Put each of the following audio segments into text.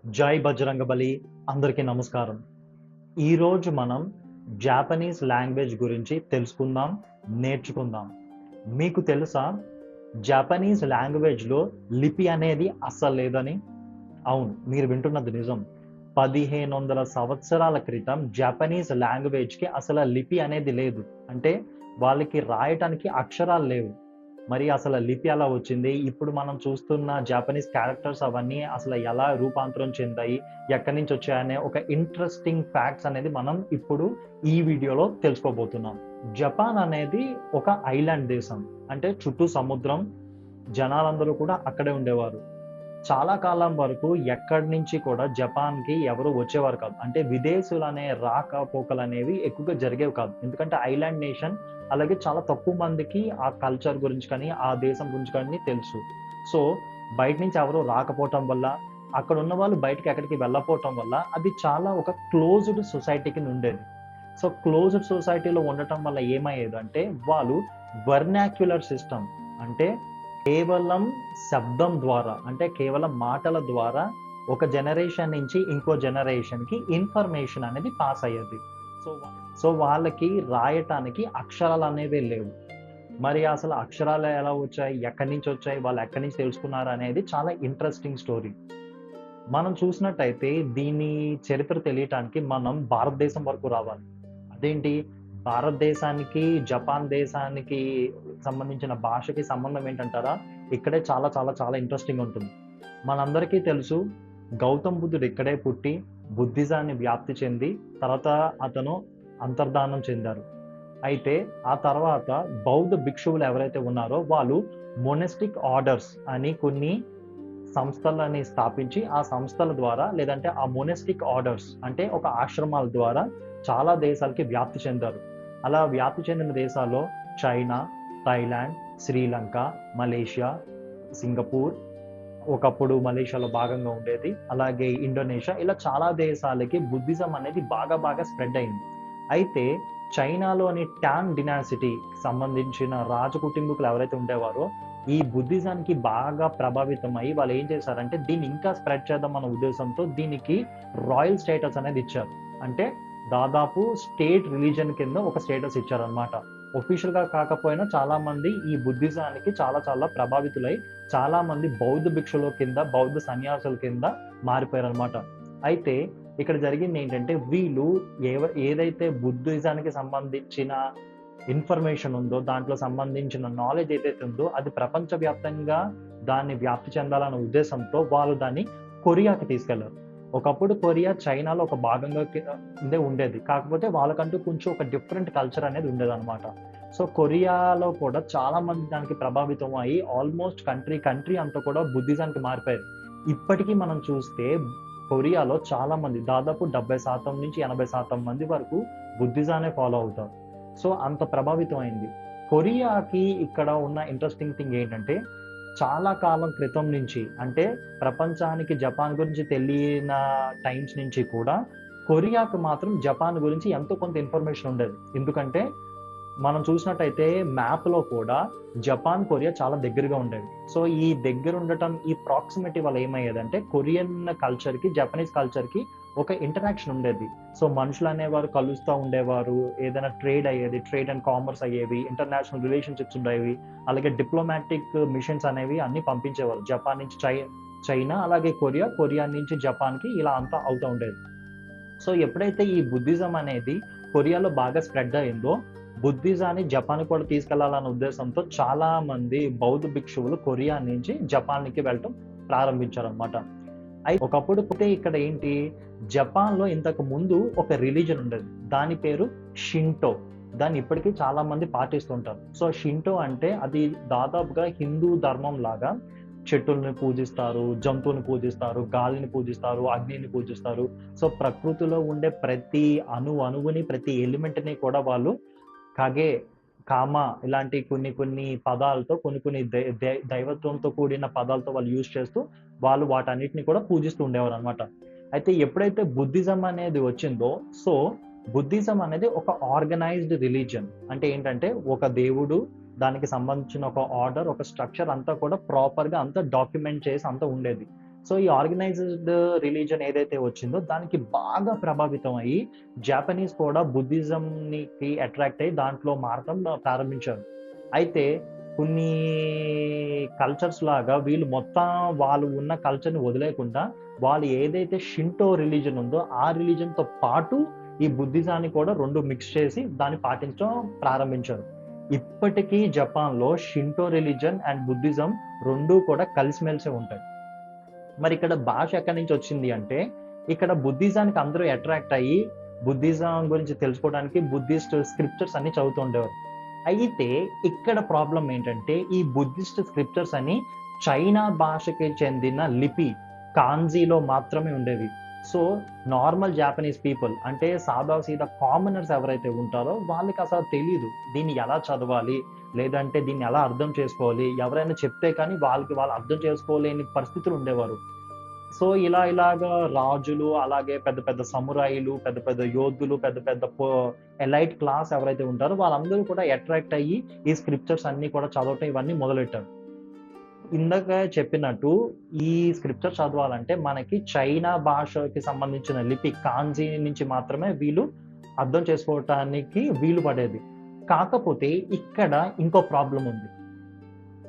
జై బజరంగబలి. అందరికీ నమస్కారం. ఈరోజు మనం జాపనీస్ లాంగ్వేజ్ గురించి తెలుసుకుందాం, నేర్చుకుందాం. మీకు తెలుసా జాపనీస్ లాంగ్వేజ్‌లో లిపి అనేది అస్సలు లేదని? అవును, మీరు వింటున్నది నిజం. 1500 సంవత్సరాల క్రితం జాపనీస్ లాంగ్వేజ్‌కి అసల లిపి అనేది లేదు. అంటే వాళ్ళకి రాయటానికి అక్షరాలు లేవు. మరి అసల లిపి ఎలా వచ్చింది? ఇప్పుడు మనం చూస్తున్న జాపనీస్ క్యారెక్టర్స్ అవన్నీ అసలు ఎలా రూపాంతరం చెందాయి? ఎక్కడి నుంచి వచ్చాయనే ఒక ఇంట్రెస్టింగ్ ఫ్యాక్ట్స్ అనేది మనం ఇప్పుడు ఈ వీడియోలో తెలుసుకోబోతున్నాం. జపాన్ అనేది ఒక ఐలాండ్ దేశం. అంటే చుట్టూ సముద్రం, జనాలందరూ కూడా అక్కడే ఉండేవారు. చాలా కాలం వరకు ఎక్కడి నుంచి కూడా జపాన్‌కి ఎవరు వచ్చేవారు కాదు. అంటే విదేశీయులనే రాకపోకలనేవి ఎక్కువగా జరిగేవి కాదు. ఎందుకంటే ఐలాండ్ నేషన్, అలాగే చాలా తక్కువ మందికి ఆ కల్చర్ గురించి కానీ, ఆ దేశం గురించి కానీ తెలుసు. సో, బయట నుంచి ఎవరు రాకపోవటం వల్ల, అక్కడున్న వాళ్ళు బయటికి ఎక్కడికి వెళ్ళకపోవటం వల్ల, అది చాలా ఒక క్లోజ్డ్ సొసైటీ కింద ఉండేది. సో, క్లోజ్డ్ సొసైటీలో ఉండటం వల్ల ఏమయ్యేదంటే, వాళ్ళు వెర్నాక్యులర్ సిస్టమ్ అంటే కేవలం శబ్దం ద్వారా, అంటే కేవలం మాటల ద్వారా ఒక జనరేషన్ నుంచి ఇంకో జనరేషన్‌కి ఇన్ఫర్మేషన్ అనేది పాస్ అయ్యేది. సో, సో వాళ్ళకి రాయటానికి అక్షరాలనేవే లేవు. మరి అసలు అక్షరాలు ఎలా వచ్చాయి? ఎక్కడి నుంచి వచ్చాయి? వాళ్ళు ఎక్కడి నుంచి తెలుసుకున్నారనేది చాలా ఇంట్రెస్టింగ్ స్టోరీ. మనం చూసినట్టయితే దీని చరిత్ర తెలియటానికి మనం భారతదేశం వరకు రావాలి. అదేంటి? భారతదేశానికి, జపాన్ దేశానికి సంబంధించిన భాషకి సంబంధం ఏంటంటారా? ఇక్కడే చాలా చాలా చాలా ఇంట్రెస్టింగ్ ఉంటుంది. మనందరికీ తెలుసు, గౌతమ్ బుద్ధుడు ఇక్కడే పుట్టి, బుద్ధిజాన్ని వ్యాప్తి చెంది, తర్వాత అతను అంతర్ధానం చెందారు. అయితే ఆ తర్వాత బౌద్ధ భిక్షువులు ఎవరైతే ఉన్నారో వాళ్ళు మొనస్టిక్ ఆర్డర్స్ అని కొన్ని సంస్థలని స్థాపించి, ఆ సంస్థల ద్వారా లేదంటే ఆ మొనస్టిక్ ఆర్డర్స్ అంటే ఒక ఆశ్రమాల ద్వారా చాలా దేశాలకి వ్యాప్తి చెందారు. అలా వ్యాప్తి చెందిన దేశాల్లో China, Thailand, Sri Lanka, Malaysia, Singapore, ఒకప్పుడు మలేషియాలో భాగంగా ఉండేది. అలాగే ఇండోనేషియా, ఇలా చాలా దేశాలకి బుద్ధిజం అనేది బాగా బాగా స్ప్రెడ్ అయింది. అయితే చైనాలోని టాన్ డినాసిటీకి సంబంధించిన రాజ కుటుంబీకులు ఎవరైతే ఉండేవారో, ఈ బుద్ధిజానికి బాగా ప్రభావితమై వాళ్ళు ఏం చేశారంటే దీన్ని ఇంకా స్ప్రెడ్ చేద్దాం అన్న ఉద్దేశంతో దీనికి రాయల్ స్టేటస్ అనేది ఇచ్చారు. అంటే దాదాపు స్టేట్ రిలీజియన్ కింద ఒక స్టేటస్ ఇచ్చారనమాట. ఒఫీషియల్‌గా కాకపోయినా చాలా మంది ఈ బుద్ధిజానికి చాలా చాలా ప్రభావితులై చాలా మంది బౌద్ధ భిక్షుల కింద, బౌద్ధ సన్యాసుల కింద మారిపోయారనమాట. అయితే ఇక్కడ జరిగిందేంటంటే వీళ్ళు ఏదైతే బుద్ధిజానికి సంబంధించిన ఇన్ఫర్మేషన్ ఉందో, దాంట్లో సంబంధించిన నాలెడ్జ్ ఏదైతే ఉందో అది ప్రపంచవ్యాప్తంగా దాన్ని వ్యాప్తి చెందాలన్న ఉద్దేశంతో వాళ్ళు దాన్ని కొరియాకి తీసుకెళ్లారు. ఒకప్పుడు కొరియా చైనాలో ఒక భాగంగా కిందే ఉండేది. కాకపోతే వాళ్ళకంటూ కొంచెం ఒక డిఫరెంట్ కల్చర్ అనేది ఉండేదనమాట. సో, కొరియాలో కూడా చాలా మంది దానికి ప్రభావితం అయ్యి ఆల్మోస్ట్ కంట్రీ అంతా కూడా బుద్ధిజానికి మారిపోయారు. ఇప్పటికి మనం చూస్తే కొరియాలో చాలా మంది దాదాపు 70% నుంచి 80% మంది వరకు బుద్ధిజాన్నే ఫాలో అవుతారు. సో, అంత ప్రభావితం అయింది. కొరియాకి ఇక్కడ ఉన్న ఇంట్రెస్టింగ్ థింగ్ ఏంటంటే, చాలా కాలం క్రితం నుంచి అంటే ప్రపంచానికి జపాన్ గురించి తెలియన టైమ్స్ నుంచి కూడా కొరియాకి మాత్రం జపాన్ గురించి ఎంతో కొంత ఇన్ఫర్మేషన్ ఉండేది. ఎందుకంటే మనం చూసినట్టయితే మ్యాప్‌లో కూడా జపాన్, కొరియా చాలా దగ్గరగా ఉండేవి. సో, ఈ దగ్గరుండటం, ఈ ప్రాక్సిమిటీ వల్ల ఏమయ్యేదంటే కొరియన్ కల్చర్‌కి, జపనీస్ కల్చర్‌కి ఒక ఇంటరాక్షన్ ఉండేది. సో, మనుషులనేవారు కలుస్తా ఉండేవారు. ఏదైనా ట్రేడ్ అయ్యేది. ట్రేడ్ అండ్ కామర్స్ అయ్యేవి. ఇంటర్నేషనల్ రిలేషన్‌షిప్స్ ఉండేవి. అలాగే డిప్లొమాటిక్ మిషన్స్ అనేవి అన్నీ పంపించేవారు. జపాన్ నుంచి చైనా, అలాగే కొరియా, కొరియా నుంచి జపాన్‌కి ఇలా అంతా అవుతా ఉండేది. సో, ఎప్పుడైతే ఈ బుద్ధిజం అనేది కొరియాలో బాగా స్ప్రెడ్ అయిందో, బుద్ధిజాన్ని జపాన్‌కి కూడా తీసుకెళ్లాలన్న ఉద్దేశంతో చాలా మంది బౌద్ధ భిక్షువులు కొరియా నుంచి జపాన్‌కి వెళ్ళటం ప్రారంభించారనమాట. ఒకప్పుడు పుట్టే ఇక్కడ ఏంటి, జపాన్‌లో ఇంతకు ముందు ఒక రిలీజియన్ ఉండేది. దాని పేరు షింటో. దాన్ని ఇప్పటికీ చాలా మంది పాటిస్తుంటారు. సో, షింటో అంటే అది దాదాపుగా హిందూ ధర్మం లాగా చెట్టుల్ని పూజిస్తారు, జంతువుని పూజిస్తారు, గాలిని పూజిస్తారు, అగ్నిని పూజిస్తారు. సో, ప్రకృతిలో ఉండే ప్రతి అణువుని, ప్రతి ఎలిమెంట్‌ని కూడా వాళ్ళు కగే, కామ ఇలాంటి కొన్ని కొన్ని పదాలతో కొన్ని కొన్ని దైవత్వంతో కూడిన పదాలతో వాళ్ళు యూజ్ చేస్తూ వాళ్ళు వాటన్నిటిని కూడా పూజిస్తూ ఉండేవారనమాట. అయితే ఎప్పుడైతే బుద్ధిజం అనేది వచ్చిందో, సో, బుద్ధిజం అనేది ఒక ఆర్గనైజ్డ్ రిలీజియన్. అంటే ఏంటంటే ఒక దేవుడు, దానికి సంబంధించిన ఒక ఆర్డర్, ఒక స్ట్రక్చర్ అంతా కూడా ప్రాపర్‌గా అంతా డాక్యుమెంట్ చేసి అంతా ఉండేది. సో ఈ ఆర్గనైజ్డ్ రిలీజన్ ఏదైతే వచ్చిందో దానికి బాగా ప్రభావితం అయ్యి జాపనీస్ కూడా బుద్ధిజంకి అట్రాక్ట్ అయ్యి దాంట్లో మారటం ప్రారంభించారు. అయితే కొన్ని కల్చర్స్ లాగా వీళ్ళు మొత్తం వాళ్ళు ఉన్న కల్చర్ని వదిలేకుండా వాళ్ళు ఏదైతే షింటో రిలీజన్ ఉందో ఆ రిలీజన్తో పాటు ఈ బుద్ధిజాన్ని కూడా రెండు మిక్స్ చేసి దాన్ని పాటించడం ప్రారంభించారు. ఇప్పటికీ జపాన్లో షింటో రిలీజన్ అండ్ బుద్ధిజం రెండూ కూడా కలిసిమెలిసే ఉంటాయి. మరి ఇక్కడ భాష ఎక్కడి నుంచి వచ్చింది అంటే ఇక్కడ బుద్ధిజానికి అందరూ అట్రాక్ట్ అయ్యి బుద్ధిజం గురించి తెలుసుకోవడానికి బుద్ధిస్ట్ స్క్రిప్చర్స్ అన్ని చదువుతూ ఉండేవారు. అయితే ఇక్కడ ప్రాబ్లం ఏంటంటే ఈ బుద్ధిస్ట్ స్క్రిప్చర్స్ అని చైనా భాషకి చెందిన లిపి కాంజీలో మాత్రమే ఉండేవి. సో నార్మల్ జాపనీస్ పీపుల్ అంటే సాదా సీదా కామనర్స్ ఎవరైతే ఉంటారో వాళ్ళకి అసలు తెలియదు దీన్ని ఎలా చదవాలి, లేదంటే దీన్ని ఎలా అర్థం చేసుకోవాలి. ఎవరైనా చెప్తే కానీ వాళ్ళు అర్థం చేసుకోలేని పరిస్థితులు ఉండేవారు. సో ఇలాగా రాజులు, అలాగే పెద్ద పెద్ద సమురాయిలు, పెద్ద పెద్ద యోధులు, పెద్ద పెద్ద ఎలైట్ క్లాస్ ఎవరైతే ఉంటారో వాళ్ళందరూ కూడా అట్రాక్ట్ అయ్యి ఈ స్క్రిప్చర్స్ అన్ని కూడా చదవటం ఇవన్నీ మొదలెట్టారు. ఇందాక చెప్పినట్టు ఈ స్క్రిప్చర్ చదవాలంటే మనకి చైనా భాషకి సంబంధించిన లిపి కాంజీ నుంచి మాత్రమే వీళ్ళు అర్థం చేసుకోవటానికి వీలు పడేది. కాకపోతే ఇక్కడ ఇంకో ప్రాబ్లం ఉంది.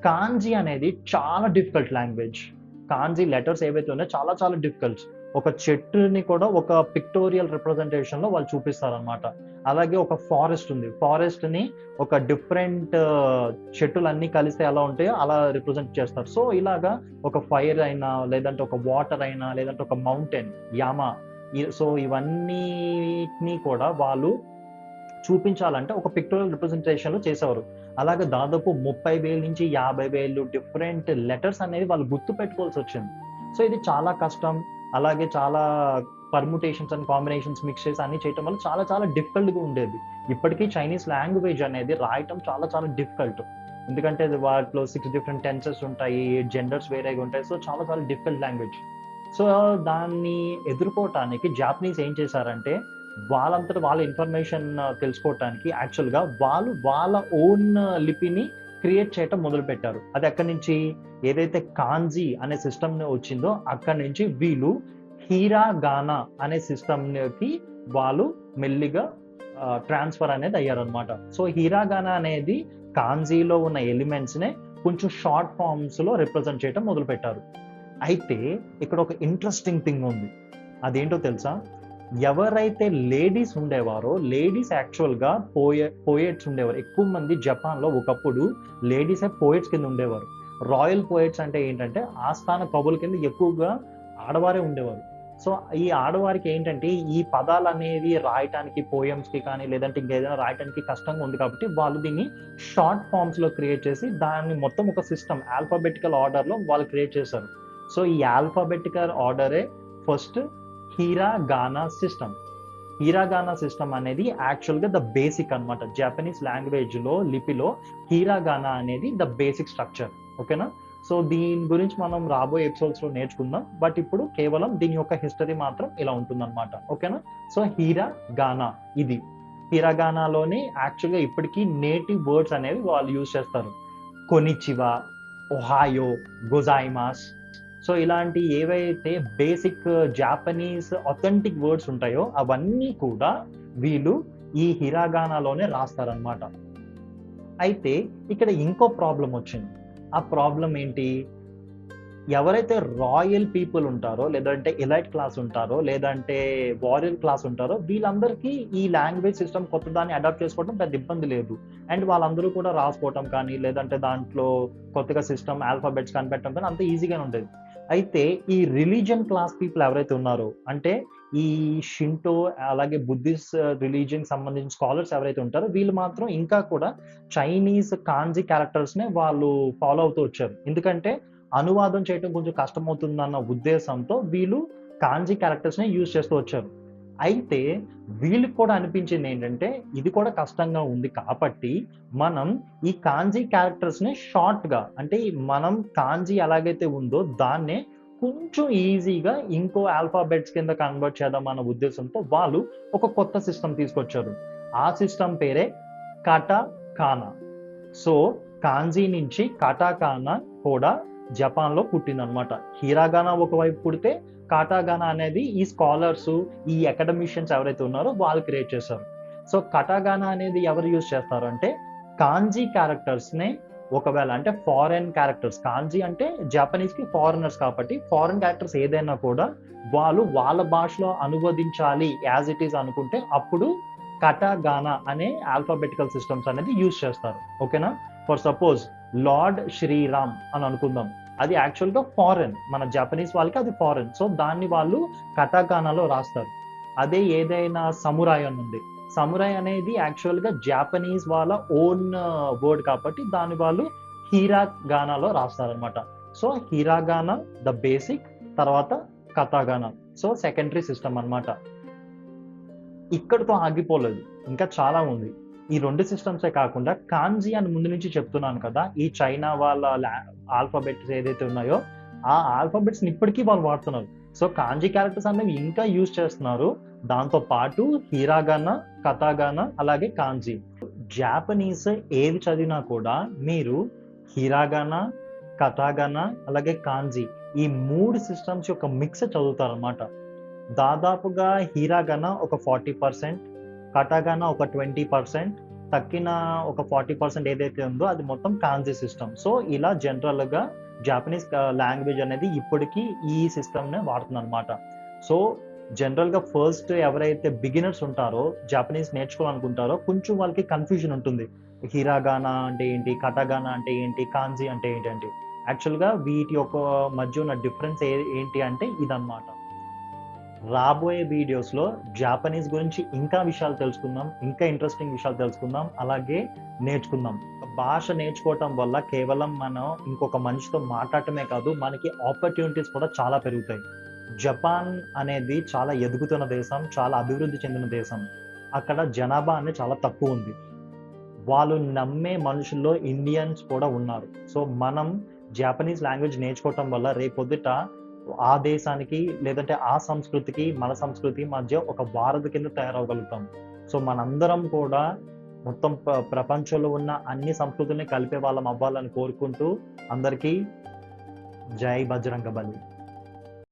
కాంజీ అనేది చాలా డిఫికల్ట్ లాంగ్వేజ్. కాంజీ లెటర్స్ ఏవైతే ఉన్నాయో చాలా చాలా డిఫికల్ట్. ఒక చెట్టుని కూడా ఒక పిక్టోరియల్ రిప్రజెంటేషన్ లో వాళ్ళు చూపిస్తారనమాట. అలాగే ఒక ఫారెస్ట్ ఉంది, ఫారెస్ట్ ని ఒక డిఫరెంట్ చెట్టులన్నీ కలిస్తే ఎలా ఉంటాయో అలా రిప్రజెంట్ చేస్తారు. సో ఇలాగా ఒక ఫైర్ అయినా, లేదంటే ఒక వాటర్ అయినా, లేదంటే ఒక మౌంటైన్ యామా, సో ఇవన్నీ కూడా వాళ్ళు చూపించాలంటే ఒక పిక్టోరియల్ రిప్రజెంటేషన్ లో చేసేవారు. అలాగే దాదాపు 30,000 నుంచి 50,000 డిఫరెంట్ లెటర్స్ అనేది వాళ్ళు గుర్తు పెట్టుకోవాల్సి వచ్చింది. సో ఇది చాలా కష్టం. అలాగే చాలా పర్ముటేషన్స్ అండ్ కాంబినేషన్స్ మిక్స్ చేసి అన్ని చేయటం వల్ల చాలా చాలా డిఫికల్ట్ గా ఉండేది. ఇప్పటికీ చైనీస్ లాంగ్వేజ్ అనేది రాయటం చాలా చాలా డిఫికల్ట్. ఎందుకంటే వాటిలో 6 డిఫరెంట్ టెన్సెస్ ఉంటాయి, జెండర్స్ వేరేగా ఉంటాయి. సో చాలా చాలా డిఫికల్ట్ లాంగ్వేజ్. సో దాన్ని ఎదుర్కోవటానికి జాపనీస్ ఏం చేశారంటే వాళ్ళంతట వాళ్ళ ఇన్ఫర్మేషన్ తెలుసుకోవటానికి యాక్చువల్గా వాళ్ళు వాళ్ళ ఓన్ లిపిని క్రియేట్ చేయటం మొదలు పెట్టారు. అది అక్కడి నుంచి ఏదైతే కాంజీ అనే సిస్టమ్ వచ్చిందో అక్కడి నుంచి వీళ్ళు హీరాగానా అనే సిస్టమ్కి వాళ్ళు మెల్లిగా ట్రాన్స్ఫర్ అనేది అయ్యారనమాట. సో హీరాగానా అనేది కాంజీలో ఉన్న ఎలిమెంట్స్ నే కొంచెం షార్ట్ ఫార్మ్స్ లో రిప్రజెంట్ చేయటం మొదలు పెట్టారు. అయితే ఇక్కడ ఒక ఇంట్రెస్టింగ్ థింగ్ ఉంది. అదేంటో తెలుసా? ఎవరైతే లేడీస్ ఉండేవారో లేడీస్ యాక్చువల్గా పోయెట్స్ ఉండేవారు. ఎక్కువ మంది జపాన్లో ఒకప్పుడు లేడీసే పోయెట్స్ కింద ఉండేవారు. రాయల్ పోయెట్స్ అంటే ఏంటంటే ఆస్థాన కవుల కింద ఎక్కువగా ఆడవారే ఉండేవారు. సో ఈ ఆడవారికి ఏంటంటే ఈ పదాలు అనేది రాయటానికి పోయమ్స్కి కానీ లేదంటే ఇంకేదైనా రాయటానికి కష్టంగా ఉంది కాబట్టి వాళ్ళు దీన్ని షార్ట్ ఫామ్స్లో క్రియేట్ చేసి దాన్ని మొత్తం ఒక సిస్టమ్ ఆల్ఫాబెటికల్ ఆర్డర్లో వాళ్ళు క్రియేట్ చేశారు. సో ఈ ఆల్ఫాబెటికల్ ఆర్డరే ఫస్ట్ హీరాగానా సిస్టమ్. హీరాగానా సిస్టమ్ అనేది యాక్చువల్గా ద బేసిక్ అనమాట. జపనీస్ లాంగ్వేజ్ లో లిపిలో హీరాగానా అనేది ద బేసిక్ స్ట్రక్చర్. ఓకేనా? సో దీని గురించి మనం రాబోయే ఎపిసోడ్స్ లో నేర్చుకుందాం. బట్ ఇప్పుడు కేవలం దీని యొక్క హిస్టరీ మాత్రం ఇలా ఉంటుందన్నమాట. ఓకేనా? సో హీరాగానా ఇది. హీరాగానాలోనే యాక్చువల్గా ఇప్పటికీ నేటివ్ వర్డ్స్ అనేవి వాళ్ళు యూజ్ చేస్తారు. కొనిచివా, ఒహాయో, గొజాయిమాస్. సో ఇలాంటి ఏవైతే బేసిక్ జాపనీస్ అథెంటిక్ వర్డ్స్ ఉంటాయో అవన్నీ కూడా వీళ్ళు ఈ హిరాగానాలోనే రాస్తారనమాట. అయితే ఇక్కడ ఇంకో ప్రాబ్లం వచ్చింది. ఆ ప్రాబ్లం ఏంటి? ఎవరైతే రాయల్ పీపుల్ ఉంటారో, లేదంటే ఎలైట్ క్లాస్ ఉంటారో, లేదంటే వారియర్ క్లాస్ ఉంటారో వీళ్ళందరికీ ఈ లాంగ్వేజ్ సిస్టమ్ కొత్త దాన్ని అడాప్ట్ చేసుకోవడం పెద్ద ఇబ్బంది లేదు. అండ్ వాళ్ళందరూ కూడా రాసుకోవటం కానీ లేదంటే దాంట్లో కొత్తగా సిస్టమ్ ఆల్ఫాబెట్స్ కనిపెట్టడం కానీ అంత ఈజీగానే ఉండేది. అయితే ఈ రిలీజియన్ క్లాస్ పీపుల్ ఎవరైతే ఉన్నారో, అంటే ఈ షింటో అలాగే బుద్ధిస్ట్ రిలీజియన్ సంబంధించిన స్కాలర్స్ ఎవరైతే ఉంటారో వీళ్ళు మాత్రం ఇంకా కూడా చైనీస్ కాంజీ క్యారెక్టర్స్ నే వాళ్ళు ఫాలో అవుతూ వచ్చారు. ఎందుకంటే అనువాదం చేయడం కొంచెం కష్టమవుతుందన్న ఉద్దేశంతో వీళ్ళు కాంజీ క్యారెక్టర్స్ నే యూజ్ చేస్తూ వచ్చారు. అయితే వీళ్ళకి కూడా అనిపించింది ఏంటంటే ఇది కూడా కష్టంగా ఉంది కాబట్టి మనం ఈ కాంజీ క్యారెక్టర్స్ ని షార్ట్ గా, అంటే మనం కాంజీ ఎలాగైతే ఉందో దాన్నే కొంచెం ఈజీగా ఇంకో ఆల్ఫాబెట్స్ కింద కన్వర్ట్ చేద్దాం అన్న ఉద్దేశంతో వాళ్ళు ఒక కొత్త సిస్టమ్ తీసుకొచ్చారు. ఆ సిస్టమ్ పేరే కటాకానా. సో కాంజీ నుంచి కటాకానా కూడా జపాన్లో పుట్టిందనమాట. హిరాగానా ఒకవైపు పుడితే కాటాగానా అనేది ఈ స్కాలర్స్, ఈ అకాడమిషియన్స్ ఎవరైతే ఉన్నారో వాళ్ళు క్రియేట్ చేశారు. సో కటాగానా అనేది ఎవరు యూజ్ చేస్తారు అంటే కాంజీ క్యారెక్టర్స్నే ఒకవేళ అంటే ఫారెన్ క్యారెక్టర్స్, కాంజీ అంటే జపనీస్ కి ఫారినర్స్ కాబట్టి ఫారెన్ క్యారెక్టర్స్ ఏదైనా కూడా వాళ్ళు వాళ్ళ భాషలో అనువదించాలి యాజ్ ఇట్ ఈస్ అనుకుంటే అప్పుడు కటాగానా అనే ఆల్ఫాబెటికల్ సిస్టమ్స్ అనేది యూజ్ చేస్తారు. ఓకేనా? ఫర్ సపోజ్ లార్డ్ శ్రీరామ్ అని అనుకుందాం, అది యాక్చువల్గా ఫారెన్, మన జపనీస్ వాళ్ళకి అది ఫారెన్, సో దాన్ని వాళ్ళు కటాగానాలో రాస్తారు. అదే ఏదైనా సమురాయ్ అని ఉంది, సమురాయ్ అనేది యాక్చువల్గా జాపనీస్ వాళ్ళ ఓన్ వర్డ్ కాబట్టి దాన్ని వాళ్ళు హీరాగానాలో రాస్తారనమాట. సో హీరాగానా ద బేసిక్, తర్వాత కథాగానా సో సెకండరీ సిస్టమ్ అన్నమాట. ఇక్కడితో ఆగిపోలేదు, ఇంకా చాలా ఉంది. ఈ 2 సిస్టమ్సే కాకుండా కాంజీ అని ముందు నుంచి చెప్తున్నాను కదా, ఈ చైనా వాళ్ళ ఆల్ఫాబెట్స్ ఏదైతే ఉన్నాయో ఆ ఆల్ఫాబెట్స్ ఇప్పటికీ వాళ్ళు వాడుతున్నారు. సో కాంజీ క్యారెక్టర్స్ అనేవి ఇంకా యూజ్ చేస్తున్నారు. దాంతో పాటు హిరాగానా, కథాగానా అలాగే కాంజీ. జాపనీస్ ఏవి చదివినా కూడా మీరు హిరాగానా, కథాగానా అలాగే కాంజీ ఈ 3 సిస్టమ్స్ యొక్క మిక్స్ చదువుతారన్నమాట. దాదాపుగా హిరాగానా ఒక 40%, కటాగానా ఒక 20%, తక్కిన ఒక 40% ఏదైతే ఉందో అది మొత్తం కాంజీ సిస్టమ్. సో ఇలా జనరల్గా జాపనీస్ లాంగ్వేజ్ అనేది ఇప్పటికీ ఈ సిస్టమ్నే వాడుతుంది అనమాట. సో జనరల్గా ఫస్ట్ ఎవరైతే బిగినర్స్ ఉంటారో జాపనీస్ నేర్చుకోవాలనుకుంటారో కొంచెం వాళ్ళకి కన్ఫ్యూజన్ ఉంటుంది. హిరాగానా అంటే ఏంటి, కటాగానా అంటే ఏంటి, కాంజీ అంటే ఏంటి. యాక్చువల్గా వీటి యొక్క మధ్య ఉన్న డిఫరెన్స్ ఏంటి అంటే ఇదన్నమాట. రాబోయే వీడియోస్లో జాపనీస్ గురించి ఇంకా విషయాలు తెలుసుకుందాం, ఇంకా ఇంట్రెస్టింగ్ విషయాలు తెలుసుకుందాం, అలాగే నేర్చుకుందాం. భాష నేర్చుకోవటం వల్ల కేవలం మనం ఇంకొక మనిషితో మాట్లాడటమే కాదు, మనకి ఆపర్చునిటీస్ కూడా చాలా పెరుగుతాయి. జపాన్ అనేది చాలా ఎదుగుతున్న దేశం, చాలా అభివృద్ధి చెందిన దేశం. అక్కడ జనాభా అనేది చాలా తక్కువ ఉంది. వాళ్ళు నమ్మే మనుషుల్లో ఇండియన్స్ కూడా ఉన్నారు. సో మనం జాపనీస్ లాంగ్వేజ్ నేర్చుకోవటం వల్ల రేపొద్దుట ఆ దేశానికి లేదంటే ఆ సంస్కృతికి మన సంస్కృతి మధ్య ఒక వారధి కింద తయారవగలుగుతాం. సో మనందరం కూడా మొత్తం ప్రపంచంలో ఉన్న అన్ని సంస్కృతుల్ని కలిపే వాళ్ళం అవ్వాలని కోరుకుంటూ అందరికీ జై బజరంగబలి.